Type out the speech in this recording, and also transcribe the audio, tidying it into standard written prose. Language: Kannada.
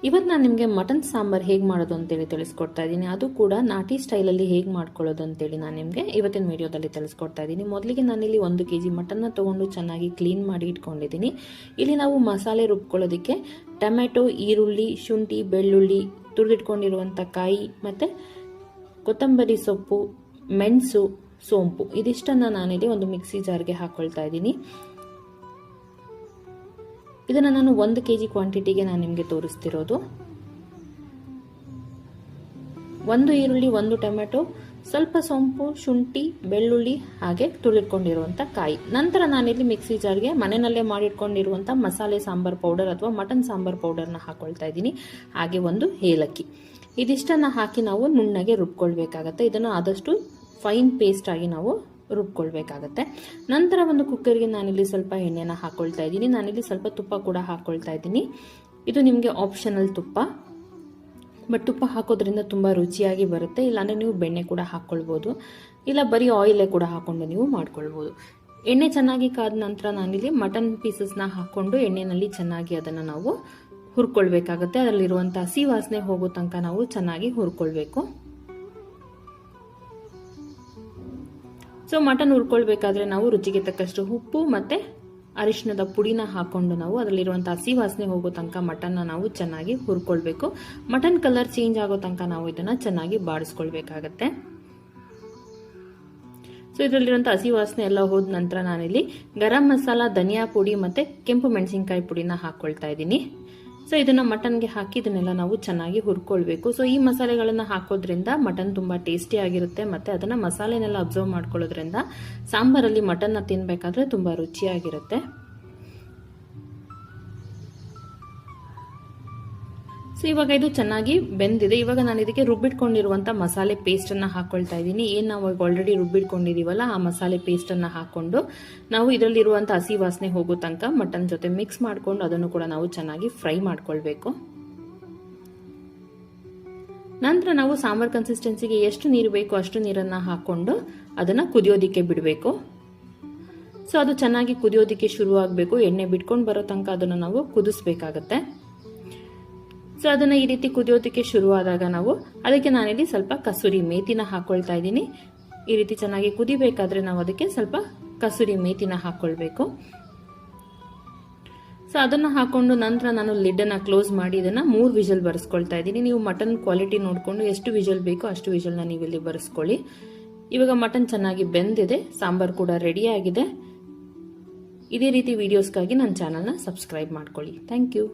ಇವತ್ತು ನಾನು ನಿಮಗೆ ಮಟನ್ ಸಾಂಬಾರ್ ಹೇಗೆ ಮಾಡೋದು ಅಂತೇಳಿ ತಿಳಿಸ್ಕೊಡ್ತಾ ಇದ್ದೀನಿ. ಅದು ಕೂಡ ನಾಟಿ ಸ್ಟೈಲಲ್ಲಿ ಹೇಗೆ ಮಾಡ್ಕೊಳ್ಳೋದು ಅಂತೇಳಿ ನಾನು ನಿಮಗೆ ಇವತ್ತಿನ ವಿಡಿಯೋದಲ್ಲಿ ತಿಳಿಸ್ಕೊಡ್ತಾ ಇದ್ದೀನಿ. ಮೊದಲಿಗೆ ನಾನಿಲ್ಲಿ 1 kg ಮಟನ್ನ ತೊಗೊಂಡು ಚೆನ್ನಾಗಿ ಕ್ಲೀನ್ ಮಾಡಿ ಇಟ್ಕೊಂಡಿದ್ದೀನಿ. ಇಲ್ಲಿ ನಾವು ಮಸಾಲೆ ರುಬ್ಕೊಳ್ಳೋದಕ್ಕೆ ಟೊಮೆಟೊ, ಈರುಳ್ಳಿ, ಶುಂಠಿ, ಬೆಳ್ಳುಳ್ಳಿ, ತುರಿದಿಟ್ಕೊಂಡಿರುವಂಥ ಕಾಯಿ ಮತ್ತು ಕೊತ್ತಂಬರಿ ಸೊಪ್ಪು, ಮೆಣಸು, ಸೋಂಪು ಇದಿಷ್ಟನ್ನು ನಾನಿಲ್ಲಿ ಒಂದು ಮಿಕ್ಸಿ ಜಾರ್ಗೆ ಹಾಕ್ಕೊಳ್ತಾ ಇದ್ದೀನಿ. ಇದನ್ನು ನಾನು 1 kg ಕ್ವಾಂಟಿಟಿಗೆ ನಾನು ನಿಮಗೆ ತೋರಿಸ್ತಿರೋದು. 1 ಈರುಳ್ಳಿ, 1 ಟೊಮೆಟೊ, ಸ್ವಲ್ಪ ಸೊಂಪು, ಶುಂಠಿ, ಬೆಳ್ಳುಳ್ಳಿ, ಹಾಗೆ ತುಳಿದ್ಕೊಂಡಿರುವಂಥ ಕಾಯಿ. ನಂತರ ನಾನಿಲ್ಲಿ ಮಿಕ್ಸಿ ಜಾರ್ಗೆ ಮನೆಯಲ್ಲೇ ಮಾಡಿಟ್ಕೊಂಡಿರುವಂಥ ಮಸಾಲೆ ಸಾಂಬಾರ್ ಪೌಡರ್ ಅಥವಾ ಮಟನ್ ಸಾಂಬಾರ್ ಪೌಡರ್ನ ಹಾಕೊಳ್ತಾ ಇದ್ದೀನಿ. ಹಾಗೆ 1 ಏಲಕ್ಕಿ. ಇದಿಷ್ಟನ್ನು ಹಾಕಿ ನಾವು ನುಣ್ಣಗೆ ರುಬ್ಕೊಳ್ಬೇಕಾಗತ್ತೆ. ಇದನ್ನು ಆದಷ್ಟು ಫೈನ್ ಪೇಸ್ಟ್ ಆಗಿ ನಾವು ರುಬ್ಕೊಳ್ಬೇಕಾಗತ್ತೆ. ನಂತರ ಒಂದು ಕುಕ್ಕರ್ಗೆ ನಾನಿಲ್ಲಿ ಸ್ವಲ್ಪ ಎಣ್ಣೆನ ಹಾಕೊಳ್ತಾ ಇದ್ದೀನಿ. ನಾನಿಲ್ಲಿ ಸ್ವಲ್ಪ ತುಪ್ಪ ಕೂಡ ಹಾಕೊಳ್ತಾ ಇದ್ದೀನಿ. ಇದು ನಿಮಗೆ ಆಪ್ಷನಲ್ ತುಪ್ಪ, ಬಟ್ ತುಪ್ಪ ಹಾಕೋದ್ರಿಂದ ತುಂಬ ರುಚಿಯಾಗಿ ಬರುತ್ತೆ. ಇಲ್ಲಾಂದರೆ ನೀವು ಬೆಣ್ಣೆ ಕೂಡ ಹಾಕ್ಕೊಳ್ಬೋದು, ಇಲ್ಲ ಬರೀ ಆಯಿಲೇ ಕೂಡ ಹಾಕೊಂಡು ನೀವು ಮಾಡ್ಕೊಳ್ಬೋದು. ಎಣ್ಣೆ ಚೆನ್ನಾಗಿ ಕಾದ ನಂತರ ನಾನಿಲ್ಲಿ ಮಟನ್ ಪೀಸಸ್ನ ಹಾಕ್ಕೊಂಡು ಎಣ್ಣೆಯಲ್ಲಿ ಚೆನ್ನಾಗಿ ಅದನ್ನು ನಾವು ಹುರ್ಕೊಳ್ಬೇಕಾಗತ್ತೆ. ಅದರಲ್ಲಿರುವಂಥ ಹಸಿ ವಾಸನೆ ಹೋಗೋ ತನಕ ನಾವು ಚೆನ್ನಾಗಿ ಹುರ್ಕೊಳ್ಬೇಕು. ಸೊ ಮಟನ್ ಹುರ್ಕೊಳ್ಬೇಕಾದ್ರೆ ನಾವು ರುಚಿಗೆ ತಕ್ಕಷ್ಟು ಉಪ್ಪು ಮತ್ತು ಅರಿಶಿಣದ ಪುಡಿನ ಹಾಕೊಂಡು ನಾವು ಅದರಲ್ಲಿರುವಂಥ ಹಸಿ ವಾಸನೆ ಹೋಗೋ ತನಕ ಮಟನ್ನ ನಾವು ಚೆನ್ನಾಗಿ ಹುರ್ಕೊಳ್ಬೇಕು. ಮಟನ್ ಕಲರ್ ಚೇಂಜ್ ಆಗೋ ತನಕ ನಾವು ಇದನ್ನು ಚೆನ್ನಾಗಿ ಬಾಡಿಸ್ಕೊಳ್ಬೇಕಾಗತ್ತೆ. ಸೊ ಇದರಲ್ಲಿರುವಂಥ ಹಸಿ ವಾಸನೆ ಎಲ್ಲ ಹೋದ ನಂತರ ನಾನಿಲ್ಲಿ ಗರಂ ಮಸಾಲ, ಧನಿಯಾ ಪುಡಿ ಮತ್ತು ಕೆಂಪು ಮೆಣಸಿನ್ಕಾಯಿ ಪುಡಿನ ಹಾಕ್ಕೊಳ್ತಾ ಇದ್ದೀನಿ. ಸೊ ಇದನ್ನ ಮಟನ್ಗೆ ಹಾಕಿ ಇದನ್ನೆಲ್ಲ ನಾವು ಚೆನ್ನಾಗಿ ಹುರ್ಕೊಳ್ಬೇಕು. ಸೊ ಈ ಮಸಾಲೆಗಳನ್ನ ಹಾಕೋದ್ರಿಂದ ಮಟನ್ ತುಂಬಾ ಟೇಸ್ಟಿ ಆಗಿರುತ್ತೆ, ಮತ್ತೆ ಅದನ್ನ ಮಸಾಲೆನೆಲ್ಲ ಅಬ್ಸರ್ವ್ ಮಾಡ್ಕೊಳ್ಳೋದ್ರಿಂದ ಸಾಂಬಾರಲ್ಲಿ ಮಟನ್ನ ತಿನ್ಬೇಕಾದ್ರೆ ತುಂಬಾ ರುಚಿಯಾಗಿರುತ್ತೆ. ಸೊ ಇವಾಗ ಇದು ಚೆನ್ನಾಗಿ ಬೆಂದಿದೆ. ಇವಾಗ ನಾನು ಇದಕ್ಕೆ ರುಬ್ಬಿಟ್ಕೊಂಡಿರುವಂಥ ಮಸಾಲೆ ಪೇಸ್ಟನ್ನು ಹಾಕ್ಕೊಳ್ತಾ ಇದ್ದೀನಿ. ಏನು ನಾವು ಆಲ್ರೆಡಿ ರುಬ್ಬಿಟ್ಕೊಂಡಿದ್ದೀವಲ್ಲ ಆ ಮಸಾಲೆ ಪೇಸ್ಟನ್ನು ಹಾಕ್ಕೊಂಡು ನಾವು ಇದರಲ್ಲಿರುವಂಥ ಹಸಿ ವಾಸನೆ ಹೋಗೋ ತನಕ ಮಟನ್ ಜೊತೆ ಮಿಕ್ಸ್ ಮಾಡಿಕೊಂಡು ಅದನ್ನು ಕೂಡ ನಾವು ಚೆನ್ನಾಗಿ ಫ್ರೈ ಮಾಡ್ಕೊಳ್ಬೇಕು. ನಂತರ ನಾವು ಸಾಂಬಾರ್ ಕನ್ಸಿಸ್ಟೆನ್ಸಿಗೆ ಎಷ್ಟು ನೀರು ಬೇಕೋ ಅಷ್ಟು ನೀರನ್ನು ಹಾಕ್ಕೊಂಡು ಅದನ್ನು ಕುದಿಯೋದಿಕ್ಕೆ ಬಿಡಬೇಕು. ಸೊ ಅದು ಚೆನ್ನಾಗಿ ಕುದಿಯೋದಿಕ್ಕೆ ಶುರು ಆಗಬೇಕು. ಎಣ್ಣೆ ಬಿಟ್ಕೊಂಡು ಬರೋ ತನಕ ಅದನ್ನು ನಾವು ಕುದಿಸ್ಬೇಕಾಗತ್ತೆ. ಸೊ ಅದನ್ನ ಈ ರೀತಿ ಕುದಿಯೋದಕ್ಕೆ ಶುರುವಾದಾಗ ನಾವು ಅದಕ್ಕೆ ನಾನಿಲ್ಲಿ ಸ್ವಲ್ಪ ಕಸೂರಿ ಮೇಥಿನ ಹಾಕೊಳ್ತಾ ಇದ್ದೀನಿ. ಈ ರೀತಿ ಚೆನ್ನಾಗಿ ಕುದಿಬೇಕಾದ್ರೆ ನಾವು ಅದಕ್ಕೆ ಸ್ವಲ್ಪ ಕಸೂರಿ ಮೇಥಿನ ಹಾಕೊಳ್ಬೇಕು. ಸೊ ಅದನ್ನ ಹಾಕೊಂಡು ನಂತರ ನಾನು ಲಿಡ್ ಅನ್ನ ಕ್ಲೋಸ್ ಮಾಡಿ ಇದನ್ನ 3 ವಿಷಲ್ ಬರೆಸ್ಕೊಳ್ತಾ ಇದ್ದೀನಿ. ನೀವು ಮಟನ್ ಕ್ವಾಲಿಟಿ ನೋಡಿಕೊಂಡು ಎಷ್ಟು ವಿಷಲ್ ಬೇಕೋ ಅಷ್ಟು ವಿಷಲ್ನ ನೀವು ಇಲ್ಲಿ ಬರೆಸ್ಕೊಳ್ಳಿ. ಇವಾಗ ಮಟನ್ ಚೆನ್ನಾಗಿ ಬೆಂದಿದೆ, ಸಾಂಬಾರ್ ಕೂಡ ರೆಡಿ ಆಗಿದೆ. ಇದೇ ರೀತಿ ವಿಡಿಯೋಸ್ಗಾಗಿ ನನ್ನ ಚಾನಲ್ನ ಸಬ್ಸ್ಕ್ರೈಬ್ ಮಾಡ್ಕೊಳ್ಳಿ. Thank you.